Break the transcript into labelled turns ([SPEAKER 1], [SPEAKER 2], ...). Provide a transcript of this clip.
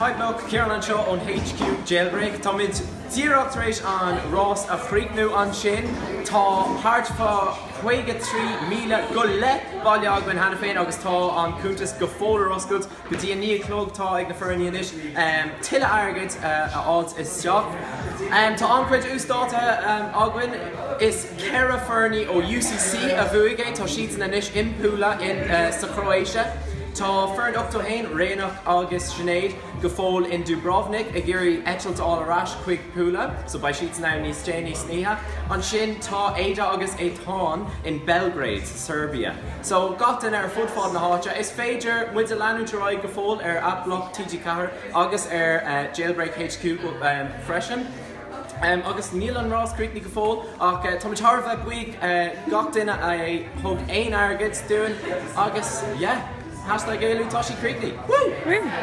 [SPEAKER 1] Hi bloke, Kieran an seo on HQ Jailbreak. Tá mid díreachtaréis an Ross a phríochnú an sin. Tá hart fa 53,000 go le bailile aghainn hena féin agus tá an cúntas go fóla oscailt go dtí an níl tá ag na feirní inis. Tuile airgid a áit is teach. Tá ancuid ústáta aghainn is Cara Fernie ó UCC a bhuaigh tá siad na inis impúla in sa Croatia. Tá fearn up to hain Rénach agus Sinead go fóil in Dubrovnik a géirí etalt all arás chuig púla, so by sheets now níos té níos sníha. An sin tá Ada agus Éitheán in Belgrade, Serbia. So gatain ar fudfád na háte is féidir muid a leanú go fóil ar Adblock TG4 agus ar Jailbreak HQ freisin. Agus níl an Ross Creek ní go fóil ach tá tarfa buig gach duine a thug aon airgid dúin agus yeah. #Gaelú Toshi Creekly. Woo!